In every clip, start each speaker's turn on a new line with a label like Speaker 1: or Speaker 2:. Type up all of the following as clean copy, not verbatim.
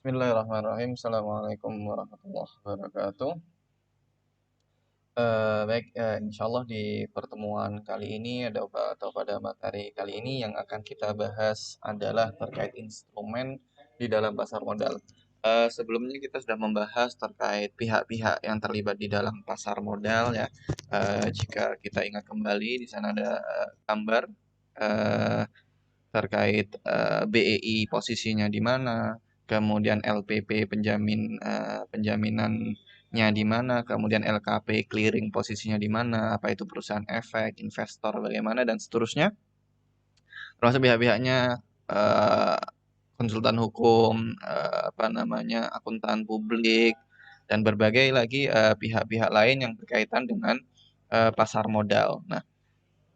Speaker 1: Bismillahirrahmanirrahim. Assalamualaikum warahmatullahi wabarakatuh. Baik, insya Allah di pertemuan kali ini atau pada materi kali ini yang akan kita bahas adalah terkait instrumen di dalam pasar modal. Sebelumnya kita sudah membahas terkait pihak-pihak yang terlibat di dalam pasar modal ya. Jika kita ingat kembali di sana ada gambar eh, terkait BEI posisinya di mana, kemudian LPP penjaminannya di mana, kemudian LKP clearing posisinya di mana, apa itu perusahaan efek, investor bagaimana dan seterusnya. Termasuk pihak-pihaknya eh, konsultan hukum, apa namanya, akuntan publik dan berbagai lagi pihak-pihak lain yang berkaitan dengan pasar modal. Nah,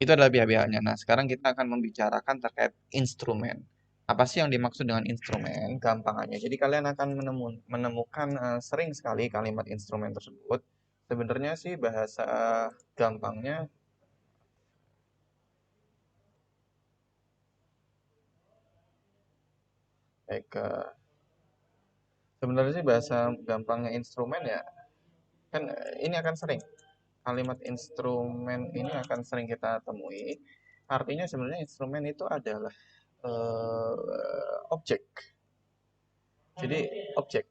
Speaker 1: itu adalah pihak-pihaknya. Nah, sekarang kita akan membicarakan terkait instrumen. Apa sih yang dimaksud dengan instrumen? Gampangannya. Jadi kalian akan menemukan sering sekali kalimat instrumen tersebut. Sebenarnya sih bahasa gampangnya sebenarnya sih bahasa gampangnya instrumen ya kan ini akan sering kalimat instrumen ini akan sering kita temui. Artinya sebenarnya instrumen itu adalah objek. Jadi objek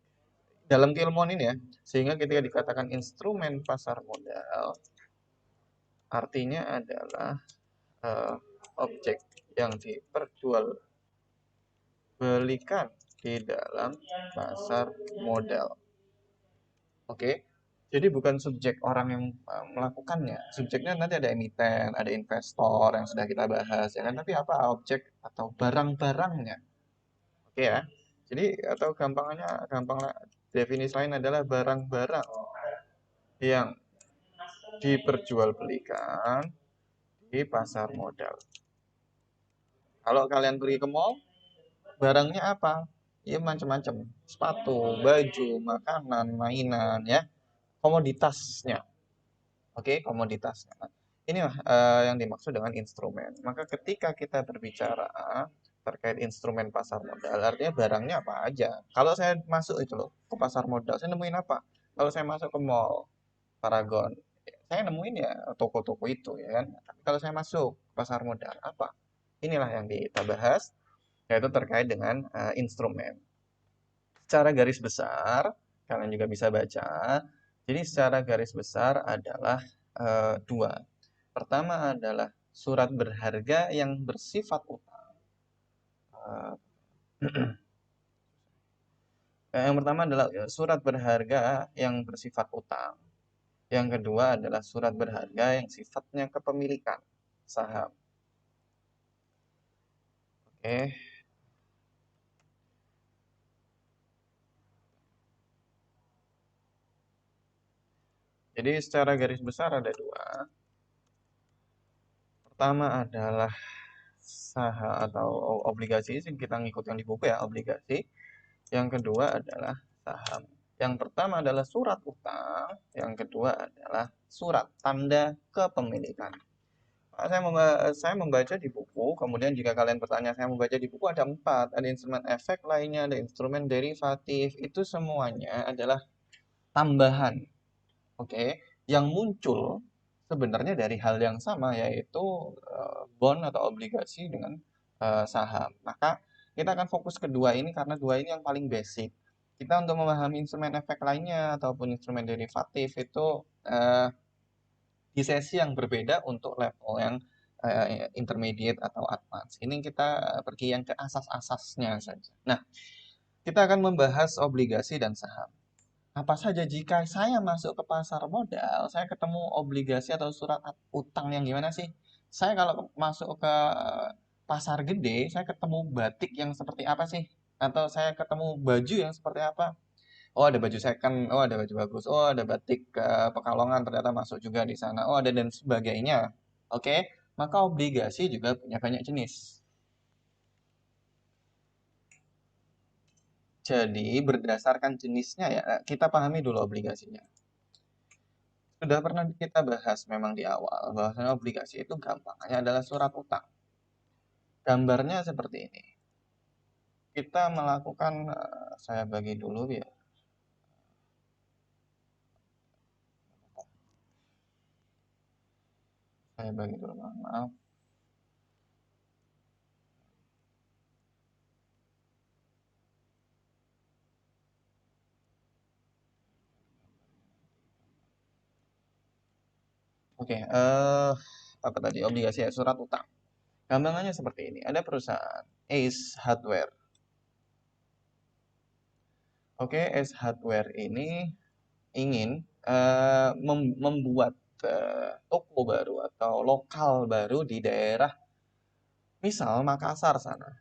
Speaker 1: dalam keilmuan ini ya, sehingga ketika dikatakan instrumen pasar modal, artinya adalah eh, objek yang diperjualbelikan di dalam pasar modal. Oke, jadi bukan subjek orang yang melakukannya. Subjeknya nanti ada emiten, ada investor yang sudah kita bahas, ya kan? Tapi apa objek atau barang-barangnya? Oke ya. Jadi atau gampang definisi lain adalah barang-barang yang diperjualbelikan di pasar modal. Kalau kalian pergi ke mall, barangnya apa? Ya macam-macam. Sepatu, baju, makanan, mainan ya. Komoditasnya. Oke, komoditasnya. Inilah yang dimaksud dengan instrumen. Maka ketika kita berbicara terkait instrumen pasar modal, artinya barangnya apa aja. Kalau saya masuk itu loh ke pasar modal, saya nemuin apa? Kalau saya masuk ke mall, Paragon, saya nemuin ya toko-toko itu ya kan. Tapi kalau saya masuk pasar modal apa? Inilah yang kita bahas yaitu terkait dengan instrumen. Secara garis besar, kalian juga bisa baca. Jadi secara garis besar adalah dua. Pertama adalah surat berharga yang bersifat utang. Eh, yang pertama adalah surat berharga yang bersifat utang. Yang kedua adalah surat berharga yang sifatnya kepemilikan saham. Oke, jadi secara garis besar ada dua. Pertama adalah saham atau obligasi, kita ngikut yang di buku ya, obligasi. Yang kedua adalah saham. Yang pertama adalah surat utang, yang kedua adalah surat tanda kepemilikan. Saya membaca di buku, kemudian jika kalian bertanya saya membaca di buku ada empat, ada instrumen efek lainnya, ada instrumen derivatif, itu semuanya adalah tambahan, oke, yang muncul sebenarnya dari hal yang sama yaitu bond atau obligasi dengan saham. Maka kita akan fokus ke dua ini karena dua ini yang paling basic. Kita untuk memahami instrumen efek lainnya ataupun instrumen derivatif itu eh, di sesi yang berbeda untuk level yang intermediate atau advance. Ini kita pergi yang ke asas-asasnya saja. Nah, kita akan membahas obligasi dan saham. Apa saja jika saya masuk ke pasar modal, saya ketemu obligasi atau surat utang yang gimana sih? Saya kalau masuk ke pasar gede, saya ketemu batik yang seperti apa sih? Atau saya ketemu baju yang seperti apa? Oh, ada baju second, oh ada baju bagus, oh ada batik Pekalongan ternyata masuk juga di sana, oh ada dan sebagainya. Oke, maka obligasi juga punya banyak jenis. Jadi berdasarkan jenisnya ya, kita pahami dulu obligasinya. Sudah pernah kita bahas memang di awal bahwasanya obligasi itu gampangnya adalah surat utang. Gambarnya seperti ini. kita melakukan, saya bagi dulu ya. Saya bagi dulu, maaf. Oke, apa tadi? Obligasi ya, surat utang. Gampangannya seperti ini. Ada perusahaan Ace Hardware. Oke, Ace Hardware ini ingin membuat toko baru atau lokal baru di daerah misal Makassar sana.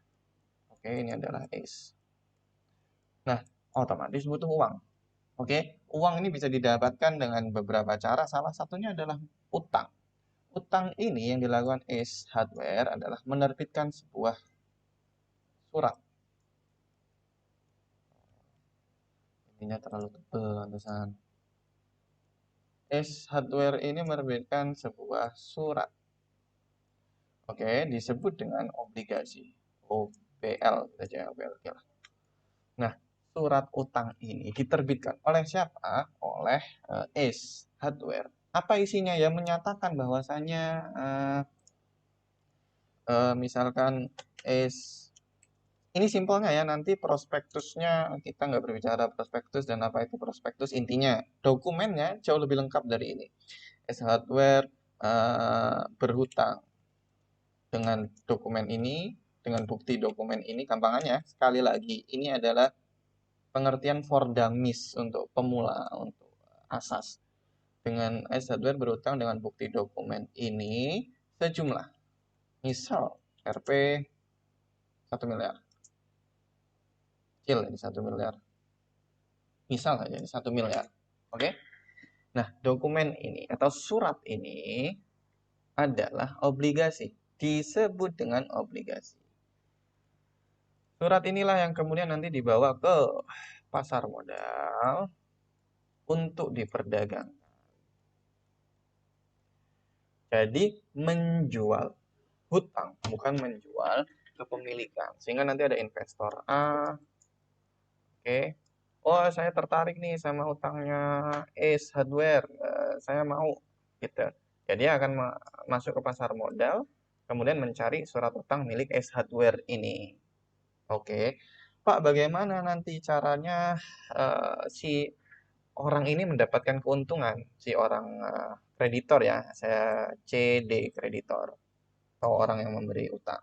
Speaker 1: Oke, ini adalah Ace. Nah, otomatis butuh uang. Oke, uang ini bisa didapatkan dengan beberapa cara. Salah satunya adalah utang. Utang ini yang dilakukan Ace Hardware adalah menerbitkan sebuah surat. Intinya terlalu tebal, pantesan. Ace Hardware ini menerbitkan sebuah surat. Oke, disebut dengan obligasi. OBL, saja OBL. Nah, surat utang ini diterbitkan oleh siapa? Oleh Ace Hardware. Apa isinya? Ya menyatakan bahwasannya misalkan Ace, ini simpelnya ya, nanti prospektusnya kita nggak berbicara prospektus dan apa itu prospektus, intinya dokumennya jauh lebih lengkap dari ini. Ace Hardware berhutang dengan dokumen ini, dengan bukti dokumen ini, gampangannya sekali lagi ini adalah pengertian for dummies untuk pemula, untuk asas. Dengan Ace Hardware berhutang dengan bukti dokumen ini sejumlah, misal Rp 1 miliar, kecil ini 1 miliar, misal saja ini 1 miliar. Oke, nah dokumen ini atau surat ini adalah obligasi, disebut dengan obligasi. Surat inilah yang kemudian nanti dibawa ke pasar modal untuk diperdagangkan. Jadi menjual hutang, bukan menjual kepemilikan. Sehingga nanti ada investor A, oke. Oh, saya tertarik nih sama hutangnya Ace Hardware. Saya mau gitu. Jadi dia akan masuk ke pasar modal, kemudian mencari surat utang milik Ace Hardware ini. Oke. Pak, bagaimana nanti caranya si orang ini mendapatkan keuntungan, si orang kreditor ya, saya CD kreditor atau orang yang memberi utang.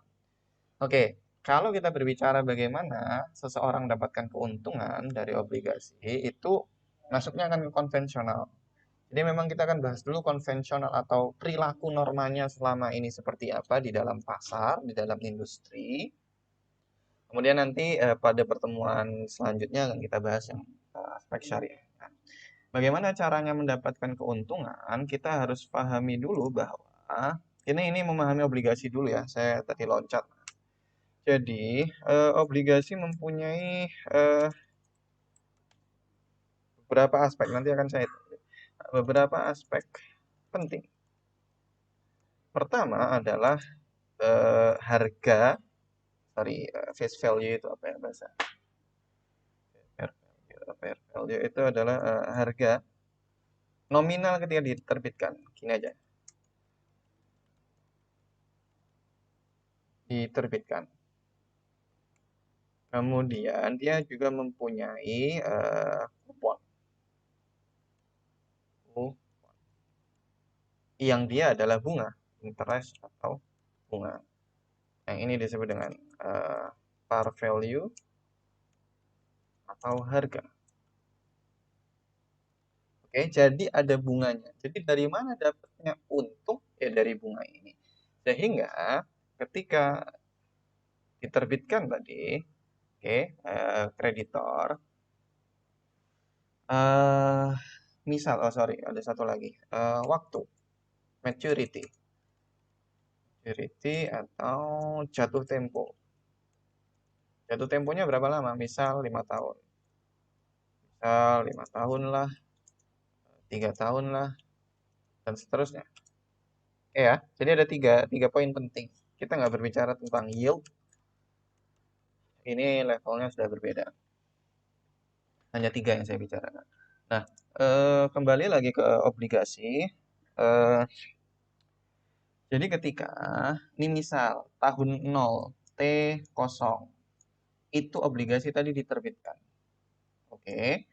Speaker 1: Oke, kalau kita berbicara bagaimana seseorang mendapatkan keuntungan dari obligasi, itu masuknya akan ke konvensional. Jadi memang kita akan bahas dulu konvensional atau perilaku normanya selama ini seperti apa di dalam pasar, di dalam industri. Kemudian nanti pada pertemuan selanjutnya akan kita bahas yang aspek syariah. Nah, bagaimana caranya mendapatkan keuntungan? Kita harus pahami dulu bahwa ini memahami obligasi dulu ya. Saya tadi loncat. Jadi, obligasi mempunyai beberapa aspek. Nanti akan saya beberapa aspek penting. Pertama adalah harga, face value itu apa ya bahasa? Fair value itu adalah harga nominal ketika diterbitkan. Gini aja, diterbitkan. Kemudian dia juga mempunyai kupon. Yang dia adalah bunga, interest atau bunga. Yang ini disebut dengan par value atau harga. Oke, jadi ada bunganya. Jadi dari mana dapatnya untung? Ya dari bunga ini. Sehingga ketika diterbitkan tadi, oke, kreditor, misal, oh sorry, ada satu lagi, waktu, maturity, atau jatuh tempo. Jatuh temponya berapa lama? Misal 5 tahun. Misal 5 tahun lah, 3 tahun lah, dan seterusnya. Ya, jadi ada tiga poin penting. Kita nggak berbicara tentang yield, Ini levelnya sudah berbeda. Hanya 3 yang saya bicarakan. Nah, kembali lagi ke obligasi. Eh, jadi ketika ini misal tahun 0 T kosong itu obligasi tadi diterbitkan. Oke.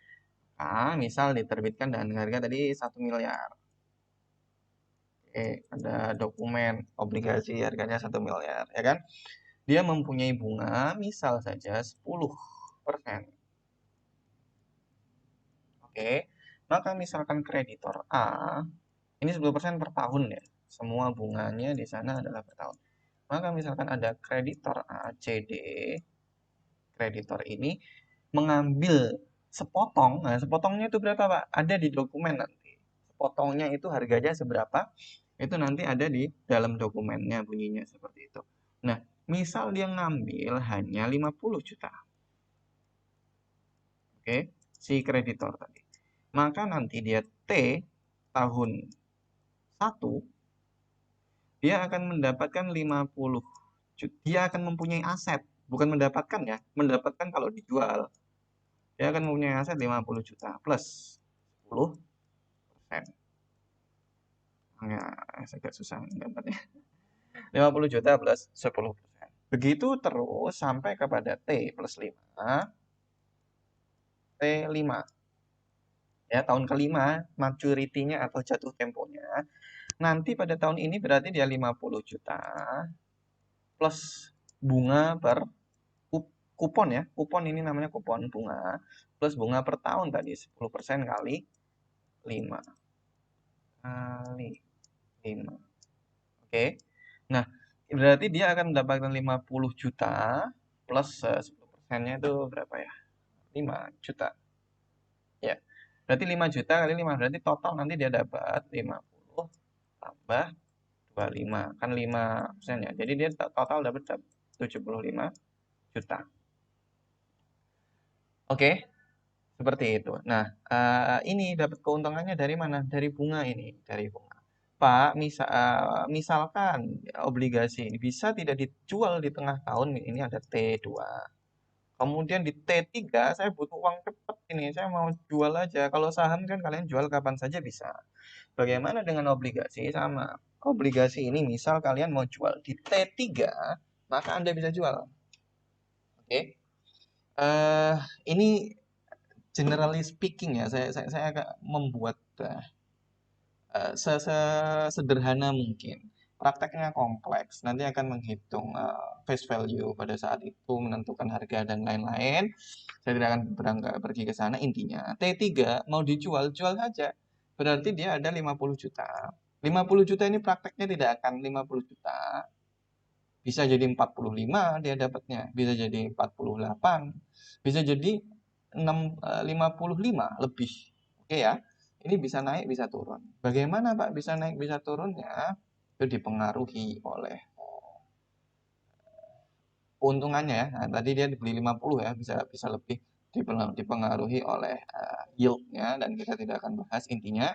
Speaker 1: Nah, misal diterbitkan dengan harga tadi 1 miliar. Oke, ada dokumen obligasi harganya 1 miliar, ya kan? Dia mempunyai bunga misal saja 10%. Oke, maka misalkan kreditor A, ini 10% per tahun ya. Semua bunganya di sana adalah per tahun. Maka misalkan ada kreditor A, C, D, kreditor ini mengambil sepotong. Nah, sepotongnya itu berapa, Pak? Ada di dokumen nanti. Sepotongnya itu harganya seberapa? Itu nanti ada di dalam dokumennya bunyinya seperti itu. Nah, misal dia ngambil hanya 50 juta. Oke, si kreditor tadi. Maka nanti dia T tahun 1 dia akan mendapatkan 50 juta. Dia akan mempunyai aset, bukan mendapatkan ya, mendapatkan kalau dijual. Dia akan mempunyai aset 50 juta plus 10%. Ya, agak susah gambarnya. 50 juta plus 10%. Begitu terus sampai kepada T plus 5, T5. Ya, tahun kelima maturity-nya atau jatuh temponya. Nanti pada tahun ini berarti dia 50 juta plus bunga per kupon ya. Kupon ini namanya kupon bunga plus bunga per tahun tadi 10% kali 5 kali 5. Oke. Nah, berarti dia akan mendapatkan 50 juta plus 10%-nya itu berapa ya? 5 juta. Ya. Berarti 5 juta kali 5 berarti total nanti dia dapat 50 tambah 25 kan 5% ya. Jadi dia total dapat 75 juta. Oke, seperti itu. Nah, ini dapat keuntungannya dari mana? Dari bunga ini, dari bunga. Pak, misalkan obligasi ini bisa tidak dijual di tengah tahun, ini ada T2. Kemudian di T3, saya butuh uang cepat ini, saya mau jual aja. Kalau saham kan kalian jual kapan saja bisa. Bagaimana dengan obligasi? Sama. Obligasi ini misal kalian mau jual di T3, maka Anda bisa jual. Oke. Ini generally speaking ya, saya agak membuat sesederhana mungkin. Prakteknya kompleks, nanti akan menghitung face value pada saat itu, menentukan harga dan lain-lain. Saya tidak akan berangkat pergi ke sana. Intinya T3 mau dijual, jual saja. Berarti dia ada 50 juta. 50 juta ini prakteknya tidak akan 50 juta. Bisa jadi 45 dia dapatnya, bisa jadi 48, bisa jadi 55 lebih. Oke ya. Ini bisa naik, bisa turun. Bagaimana Pak bisa naik, bisa turunnya? Itu dipengaruhi oleh keuntungannya ya. Nah, tadi dia dibeli 50 ya, bisa bisa lebih dipengaruhi oleh yield-nya dan kita tidak akan bahas intinya.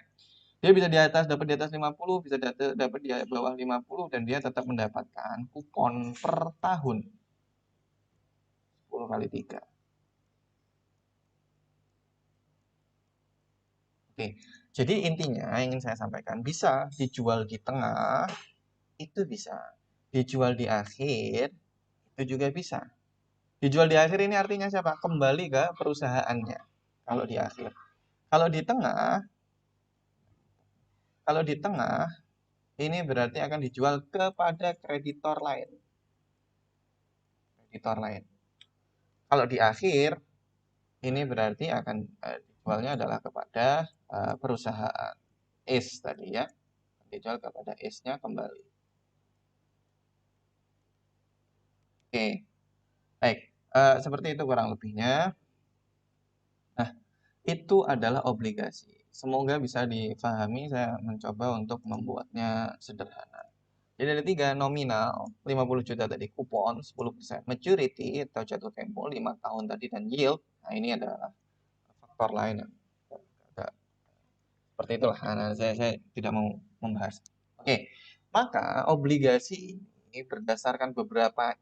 Speaker 1: Dia bisa di atas, dapat di atas 50, bisa dapat di bawah 50 dan dia tetap mendapatkan kupon per tahun 10 kali 3. Oke. Jadi intinya yang ingin saya sampaikan bisa dijual di tengah itu bisa. Dijual di akhir itu juga bisa. Dijual di akhir ini artinya siapa? Kembali ke perusahaannya. Kalau di akhir. Kalau di tengah, kalau di tengah ini berarti akan dijual kepada kreditor lain. Kreditor lain. Kalau di akhir ini berarti akan dijualnya adalah kepada perusahaan ACE tadi ya. Dijual kepada ACE-nya kembali. Oke, baik. Seperti itu kurang lebihnya. Nah, itu adalah obligasi. Semoga bisa difahami, saya mencoba untuk membuatnya sederhana. Jadi ada 3, nominal 50 juta tadi, kupon 10%, maturity atau jatuh tempo 5 tahun tadi, dan yield. Nah, ini adalah faktor lain yang seperti itulah. Nah, saya tidak mau membahas. Oke, maka obligasi ini berdasarkan beberapa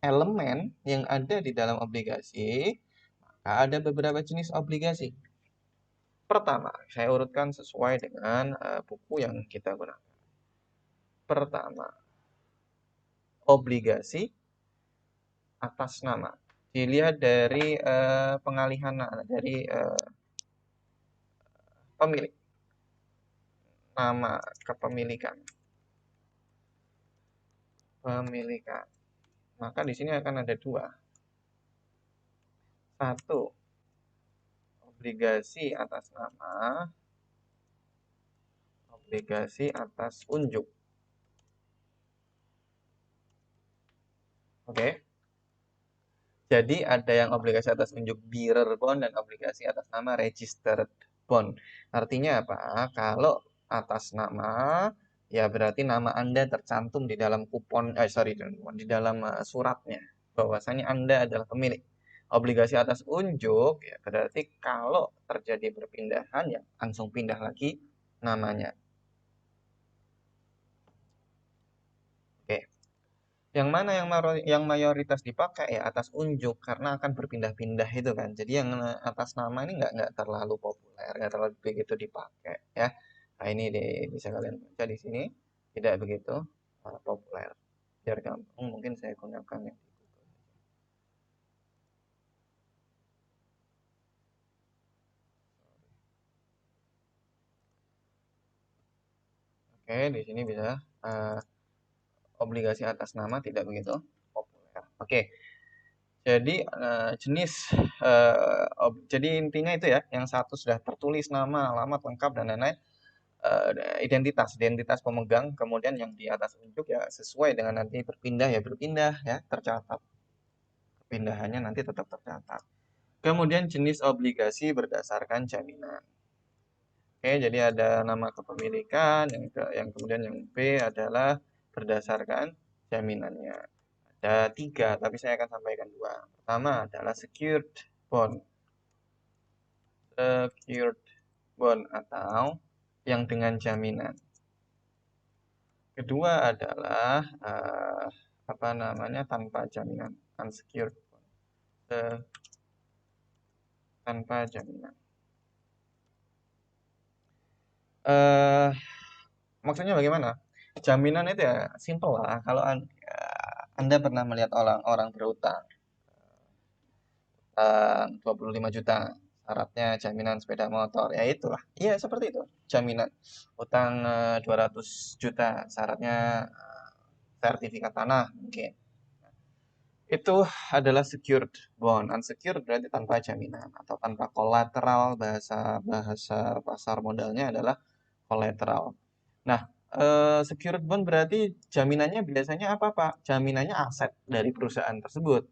Speaker 1: elemen yang ada di dalam obligasi, maka ada beberapa jenis obligasi. Pertama, saya urutkan sesuai dengan buku yang kita gunakan. Pertama, obligasi atas nama. Dilihat dari pengalihan dari pemilik, nama kepemilikan, pemilikan. Maka di sini akan ada dua. Satu, obligasi atas nama, obligasi atas unjuk. Oke. Jadi ada yang obligasi atas unjuk bearer bond dan obligasi atas nama registered bond. Artinya apa? Kalau atas nama, ya berarti nama Anda tercantum di dalam kupon, di dalam suratnya. Bahwasanya Anda adalah pemilik. Obligasi atas unjuk, ya berarti kalau terjadi perpindahan, ya langsung pindah lagi namanya. Oke. Yang mana yang mayoritas dipakai ya atas unjuk karena akan berpindah-pindah itu kan. Jadi yang atas nama ini nggak terlalu populer, nggak terlalu begitu dipakai ya. Nah ini bisa kalian baca di sini tidak begitu populer. Biar gampang mungkin saya gunakan yang di Google. Oke, di sini bisa obligasi atas nama tidak begitu populer. Oke. Jadi jadi intinya itu ya, yang satu sudah tertulis nama, alamat lengkap dan lain-lain, identitas pemegang, kemudian yang di atas unjuk ya sesuai dengan nanti berpindah ya berpindah ya tercatat, kepindahannya nanti tetap tercatat. Kemudian jenis obligasi berdasarkan jaminan. Oke, jadi ada nama kepemilikan, yang kemudian yang B adalah berdasarkan jaminannya. Ada tiga, tapi saya akan sampaikan dua. Pertama adalah secured bond. Secured bond atau yang dengan jaminan. Kedua adalah apa namanya tanpa jaminan, unsecured bond. Tanpa jaminan. Maksudnya bagaimana? Jaminan itu ya simple lah. Kalau Anda pernah melihat orang berutang 25 juta, syaratnya jaminan sepeda motor, ya itulah. Iya, seperti itu. Jaminan utang 200 juta, syaratnya sertifikat tanah mungkin. Itu adalah secured bond. Unsecured berarti tanpa jaminan atau tanpa kolateral, bahasa bahasa pasar modalnya adalah kolateral. Nah, secured bond berarti jaminannya biasanya apa, Pak? Jaminannya aset dari perusahaan tersebut.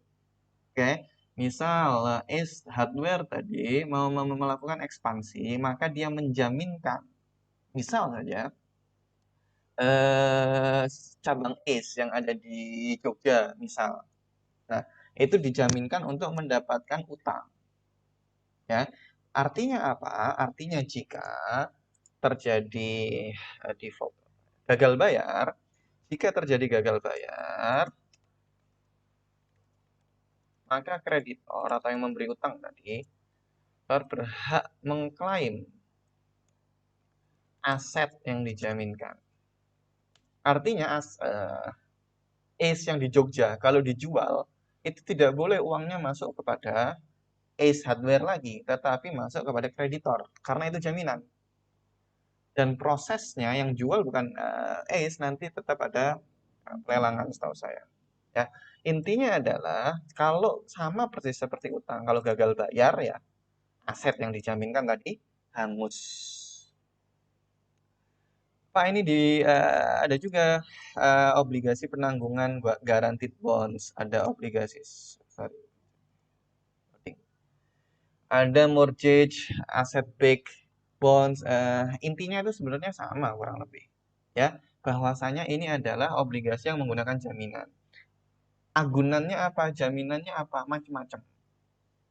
Speaker 1: Oke, misal Ace Hardware tadi mau melakukan ekspansi, maka dia menjaminkan, misal saja, cabang Ace yang ada di Jogja, misal. Nah, itu dijaminkan untuk mendapatkan utang. Ya, artinya apa? Artinya jika terjadi default, gagal bayar, jika terjadi gagal bayar, maka kreditor atau yang memberi utang tadi berhak mengklaim aset yang dijaminkan. Artinya Ace yang di Jogja kalau dijual itu tidak boleh uangnya masuk kepada Ace Hardware lagi, tetapi masuk kepada kreditor karena itu jaminan. Dan prosesnya yang jual bukan Ace, nanti tetap ada pelelangan setahu saya. Ya, intinya adalah kalau sama persis seperti utang, kalau gagal bayar ya aset yang dijaminkan tadi hangus. Pak, ini ada juga obligasi penanggungan guaranteed bonds, ada obligasi, sorry, ada mortgage, asset backed bonds. Intinya itu sebenarnya sama kurang lebih, ya. Bahwasanya ini adalah obligasi yang menggunakan jaminan. Agunannya apa, jaminannya apa, macam-macam.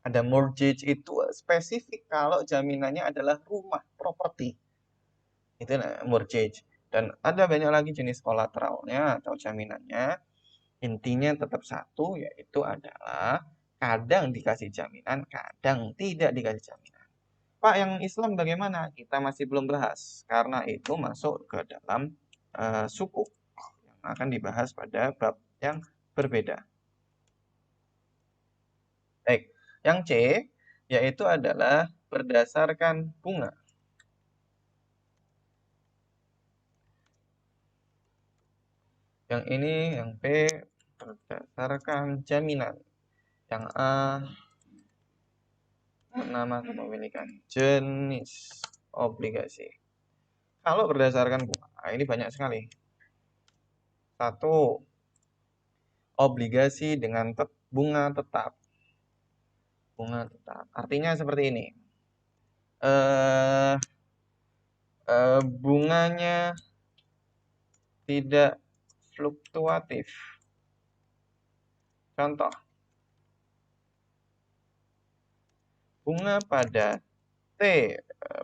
Speaker 1: Ada mortgage itu spesifik kalau jaminannya adalah rumah, properti. Itu mortgage. Dan ada banyak lagi jenis kolateralnya atau jaminannya. Intinya tetap satu, yaitu adalah kadang dikasih jaminan, kadang tidak dikasih jaminan. Pak, yang Islam bagaimana? Kita masih belum bahas, karena itu masuk ke dalam suku yang akan dibahas pada bab yang berbeda. Baik, yang C yaitu adalah berdasarkan bunga. Yang ini, yang B berdasarkan jaminan. Yang A nama kepemilikan, jenis obligasi. Kalau berdasarkan bunga, ini banyak sekali. Satu, obligasi dengan bunga tetap. Bunga tetap. Artinya seperti ini. Eh, bunganya tidak fluktuatif. Contoh, bunga pada T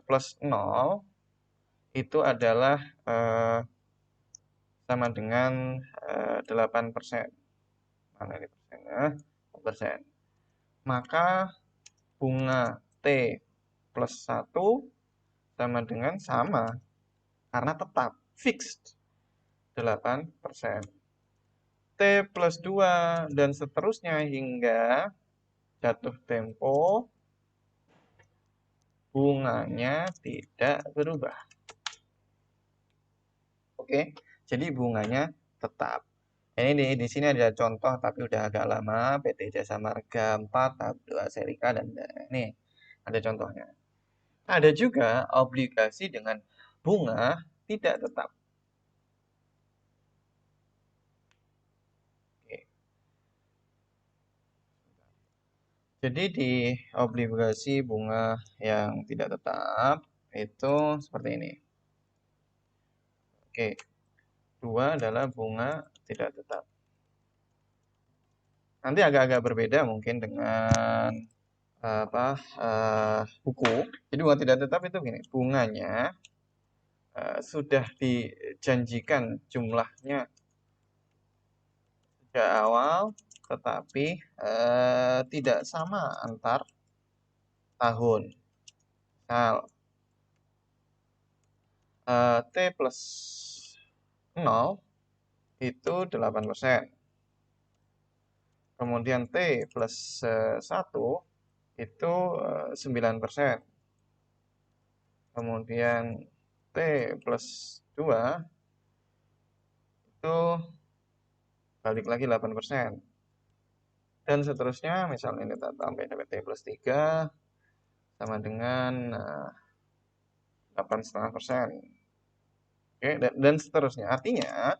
Speaker 1: plus 0 itu adalah sama dengan 8%. Mana ini persennya? Persen. Maka bunga T plus 1 sama dengan sama. Karena tetap, fixed. 8%. T plus 2 dan seterusnya hingga jatuh tempo, bunganya tidak berubah. Oke, jadi bunganya tetap. Ini di sini ada contoh tapi udah agak lama, PT Jasa Marga 4 tahap 2 seri K dan ini ada contohnya. Ada juga obligasi dengan bunga tidak tetap. Oke. Jadi di obligasi bunga yang tidak tetap itu seperti ini. Oke, dua adalah bunga tidak tetap. Nanti agak-agak berbeda mungkin dengan buku. Jadi bunga tidak tetap itu gini, bunganya sudah dijanjikan jumlahnya sejak awal, tetapi tidak sama antar tahun. Misal T plus 0 itu 8%. Kemudian T plus 1 itu 9%. Kemudian T plus 2 itu balik lagi 8%. Dan seterusnya, misalnya ini kita tambah T plus 3 sama dengan 8,5%. Oke, dan seterusnya. Artinya,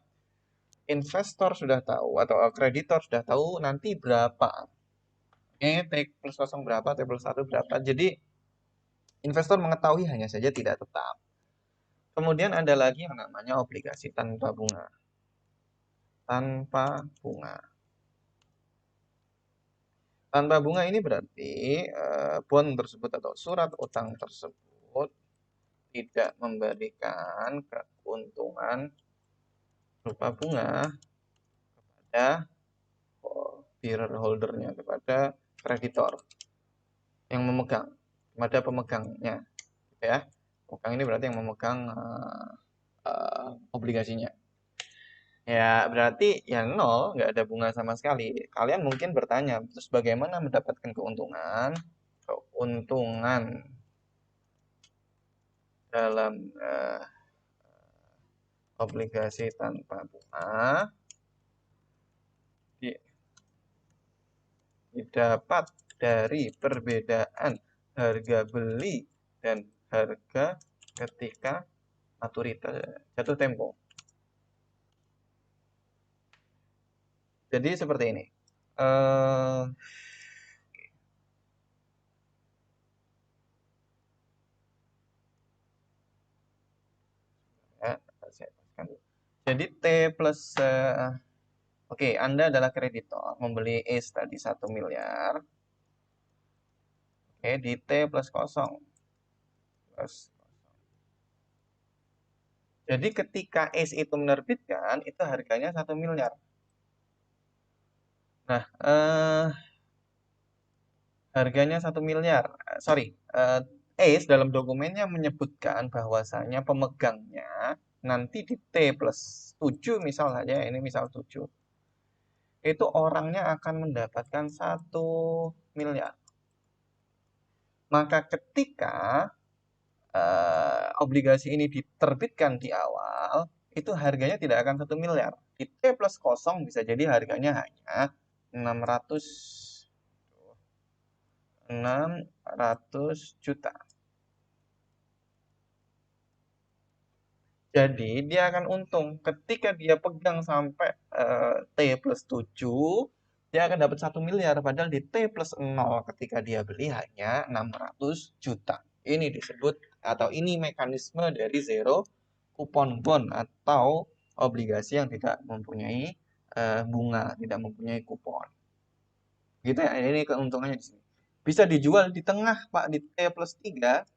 Speaker 1: investor sudah tahu atau kreditor sudah tahu nanti berapa. Oke, T plus 0 berapa, T plus 1 berapa. Jadi, investor mengetahui hanya saja tidak tetap. Kemudian ada lagi yang namanya obligasi tanpa bunga. Tanpa bunga. Tanpa bunga ini berarti bond tersebut atau surat utang tersebut tidak memberikan keuntungan berupa bunga kepada bearer holdernya, kepada kreditor yang memegang, kepada pemegangnya, gitu ya. Pemegang ini berarti yang memegang obligasinya. Ya berarti ya nol, nggak ada bunga sama sekali. Kalian mungkin bertanya, terus bagaimana mendapatkan keuntungan? Keuntungan dalam obligasi tanpa bunga didapat dari perbedaan harga beli dan harga ketika maturitas jatuh tempo. Jadi seperti ini. Ya, saya paskan dulu. Jadi T plus oke, Anda adalah kreditor membeli ACE tadi 1 miliar. Oke, di T plus 0. Plus. Jadi ketika ACE itu menerbitkan, itu harganya 1 miliar. Nah, harganya 1 miliar. Sorry, ACE dalam dokumennya menyebutkan bahwasanya pemegangnya nanti di T plus 7 misal saja, ini misal 7. Itu orangnya akan mendapatkan 1 miliar. Maka ketika obligasi ini diterbitkan di awal, itu harganya tidak akan 1 miliar. Di T plus kosong bisa jadi harganya hanya 600 juta. Jadi dia akan untung ketika dia pegang sampai T plus 7, dia akan dapat 1 miliar. Padahal di T plus 0 ketika dia beli hanya 600 juta. Ini disebut atau ini mekanisme dari zero coupon bond atau obligasi yang tidak mempunyai bunga, tidak mempunyai kupon. Gitu ya, ini keuntungannya di sini. Bisa dijual di tengah, Pak, di T plus 3,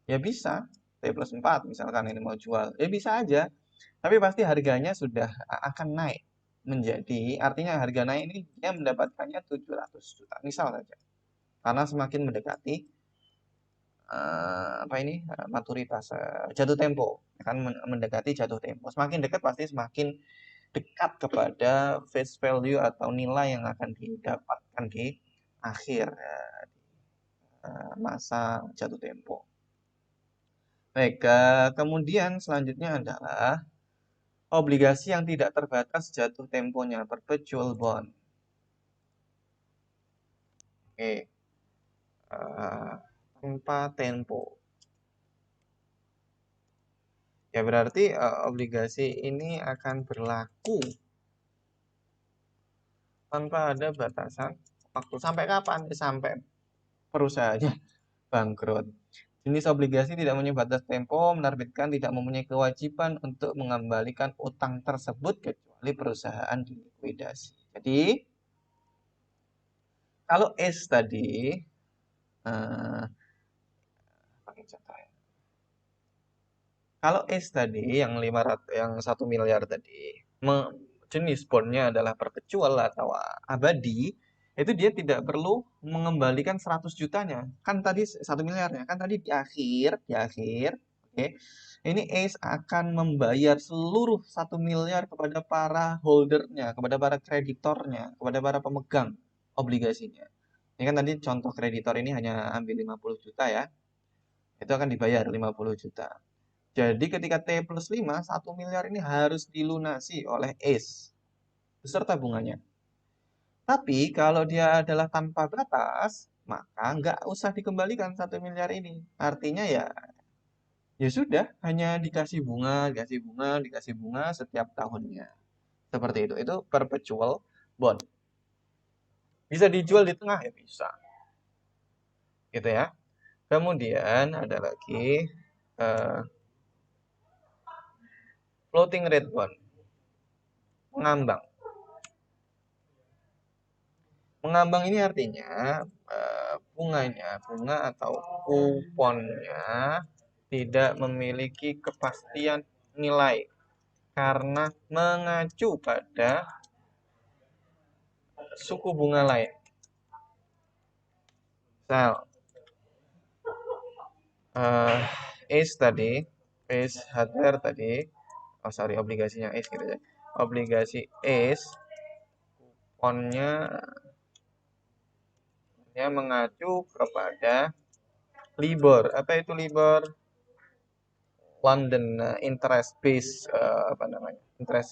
Speaker 1: ya bisa. T plus 4 misalkan ini mau jual, ya bisa aja. Tapi pasti harganya sudah akan naik menjadi, artinya harga naik ini dia mendapatkannya 700 juta, misal saja. Karena semakin mendekati apa ini maturitas jatuh tempo, akan mendekati jatuh tempo. Semakin dekat pasti semakin dekat kepada face value atau nilai yang akan didapatkan di akhir masa jatuh tempo. Baik, kemudian selanjutnya adalah obligasi yang tidak terbatas jatuh temponya, perpetual bond. Oke, tanpa tempo. Ya berarti obligasi ini akan berlaku tanpa ada batasan waktu. Sampai kapan? Sampai perusahaannya bangkrut. Jenis obligasi tidak mempunyai batas tempo, menerbitkan tidak mempunyai kewajiban untuk mengembalikan utang tersebut kecuali perusahaan dilikuidasi. Jadi, kalau S tadi, pakai contoh ya. Kalau S tadi yang 1 miliar tadi, jenis bondnya adalah perpetual atau abadi, itu dia tidak perlu mengembalikan 100 jutanya. Kan tadi 1 miliarnya, kan tadi di akhir, oke. Ini ACE akan membayar seluruh 1 miliar kepada para holdernya, kepada para kreditornya, kepada para pemegang obligasinya. Ini kan tadi contoh kreditor ini hanya ambil 50 juta ya. Itu akan dibayar 50 juta. Jadi ketika T plus 5, 1 miliar ini harus dilunasi oleh ACE beserta bunganya. Tapi kalau dia adalah tanpa batas, maka nggak usah dikembalikan 1 miliar ini. Artinya ya sudah, hanya dikasih bunga, dikasih bunga, dikasih bunga setiap tahunnya. Seperti itu. Itu perpetual bond. Bisa dijual di tengah ya bisa. Gitu ya. Kemudian ada lagi uh, floating rate bond. Mengambang. Mengambang ini artinya bunga atau kuponnya tidak memiliki kepastian nilai karena mengacu pada suku bunga lain. Misal, ACE tadi, ACE hardware tadi, obligasinya ACE gitu ya. Obligasi ACE, kuponnya mengacu kepada LIBOR. Apa itu LIBOR? London interest base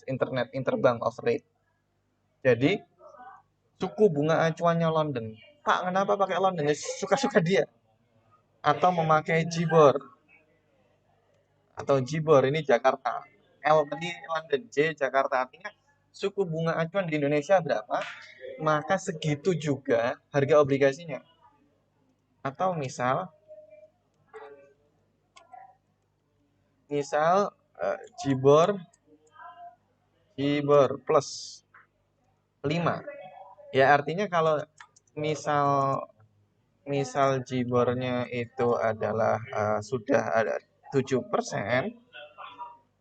Speaker 1: internet interbank of rate. Jadi suku bunga acuannya London. Pak, kenapa pakai London? Ya, suka-suka dia. Atau memakai JIBOR. Atau JIBOR ini Jakarta. L tadi London, J Jakarta. Artinya suku bunga acuan di Indonesia berapa? Maka segitu juga harga obligasinya. Atau misal JIBOR plus 5. Ya artinya kalau misal JIBOR-nya itu adalah sudah ada 7%,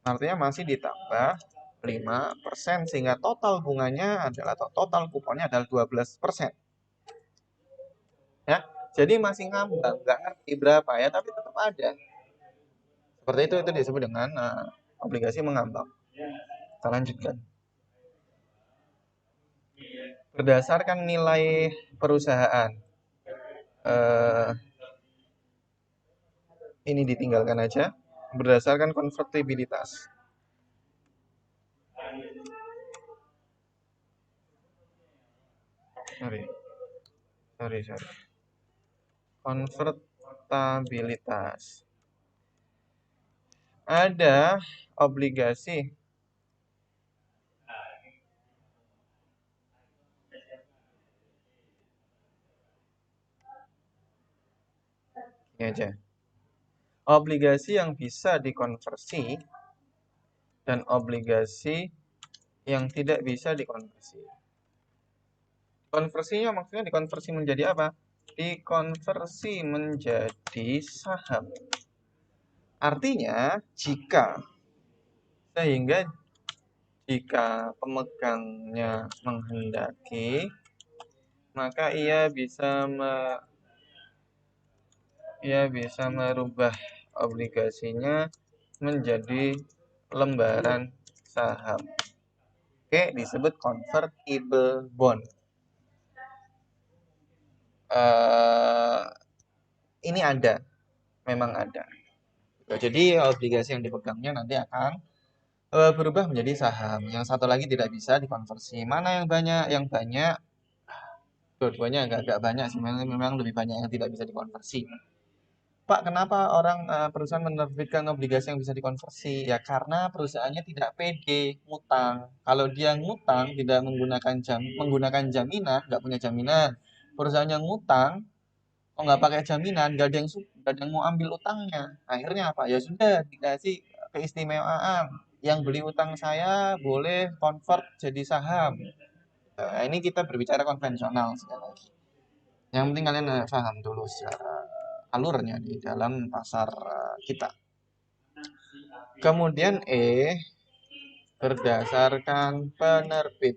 Speaker 1: artinya masih ditambah 5%, sehingga total bunganya adalah, atau total kuponnya adalah 12%. Ya, jadi masih ngambang, nggak ngerti berapa ya, tapi tetap ada. Seperti itu disebut dengan obligasi mengambang. Kita lanjutkan. Berdasarkan nilai perusahaan, eh, ini ditinggalkan aja. Berdasarkan konvertibilitas. Sorry. Konvertibilitas. Ada obligasi ini aja. Obligasi yang bisa dikonversi dan obligasi yang tidak bisa dikonversi. Konversinya maksudnya dikonversi menjadi apa? Dikonversi menjadi saham. Artinya sehingga jika pemegangnya menghendaki, maka ia bisa merubah obligasinya menjadi lembaran saham. Oke, disebut convertible bond. Ini memang ada. Jadi obligasi yang dipegangnya nanti akan berubah menjadi saham. Yang satu lagi tidak bisa dikonversi. Mana yang banyak? Yang banyak, dua-duanya agak banyak sih. Memang lebih banyak yang tidak bisa dikonversi. Pak, kenapa perusahaan menerbitkan obligasi yang bisa dikonversi? Ya karena perusahaannya tidak pede ngutang. Kalau dia ngutang tidak menggunakan jaminan, nggak punya jaminan. Perusahaan yang ngutang, oh nggak pakai jaminan, nggak ada yang mau ambil utangnya. Akhirnya apa? Ya sudah dikasih keistimewaan. Yang beli utang saya boleh convert jadi saham. Nah, ini kita berbicara konvensional sekali lagi. Yang penting kalian paham dulu secara alurnya di dalam pasar kita. Kemudian berdasarkan penerbit.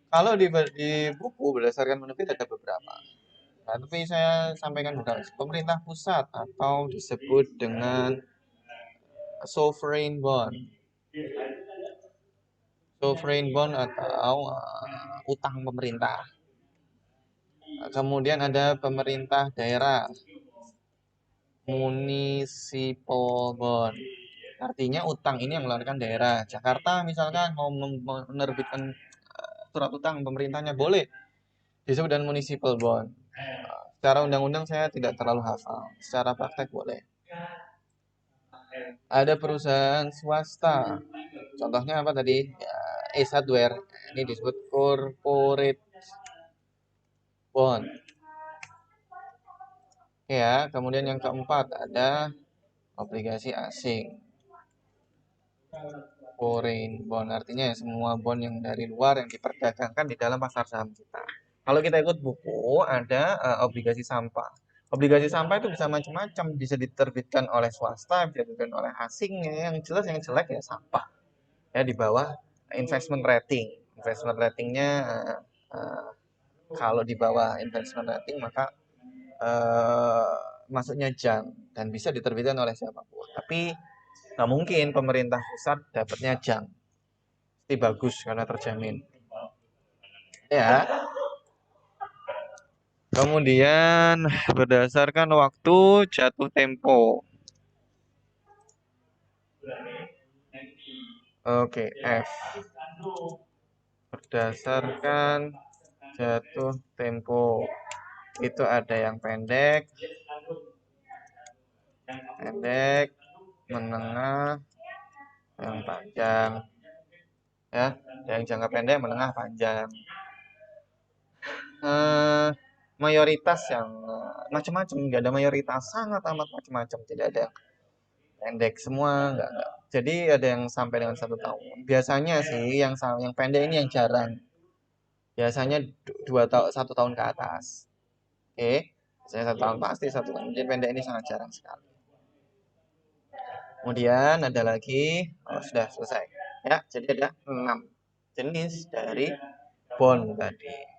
Speaker 1: Kalau di buku berdasarkan penerbit ada beberapa. Nah, tapi saya sampaikan beberapa. Pemerintah pusat atau disebut dengan sovereign bond. Sovereign bond atau utang pemerintah. Kemudian ada pemerintah daerah, municipal bond. Artinya utang ini yang mengeluarkan daerah. Jakarta misalkan mau menerbitkan surat utang pemerintahnya boleh disebut dengan municipal bond. Secara undang-undang saya tidak terlalu hafal. Secara praktek boleh. Ada perusahaan swasta. Contohnya apa tadi? Ya, Ace Hardware. Ini disebut corporate bond. Ya, kemudian yang keempat ada obligasi asing. Foreign bond artinya ya semua bond yang dari luar yang diperdagangkan di dalam pasar saham kita. Kalau kita ikut buku ada obligasi sampah. Obligasi sampah itu bisa macam-macam, bisa diterbitkan oleh swasta, bisa diterbitkan oleh asing. Yang jelas yang jelek ya sampah. Ya di bawah investment rating. Investment ratingnya kalau di bawah investment rating maka masuknya junk dan bisa diterbitkan oleh siapapun. Tapi nggak mungkin pemerintah pusat dapatnya junk. Pasti bagus karena terjamin. Ya. Kemudian berdasarkan waktu jatuh tempo. Oke, F. Berdasarkan jatuh tempo. Itu ada yang pendek, menengah, yang panjang. Ya, yang jangka pendek, menengah, panjang. Mayoritas yang macam-macam, nggak ada mayoritas, sangat amat macam-macam, tidak ada yang pendek semua, enggak. Jadi ada yang sampai dengan 1 tahun. Biasanya sih yang pendek ini yang jarang. Biasanya 1 tahun ke atas. Oke, biasanya 1 tahun pasti 1 tahun. Jadi pendek ini sangat jarang sekali. Kemudian ada lagi, oh, sudah selesai. Ya, jadi ada 6 jenis dari bond tadi.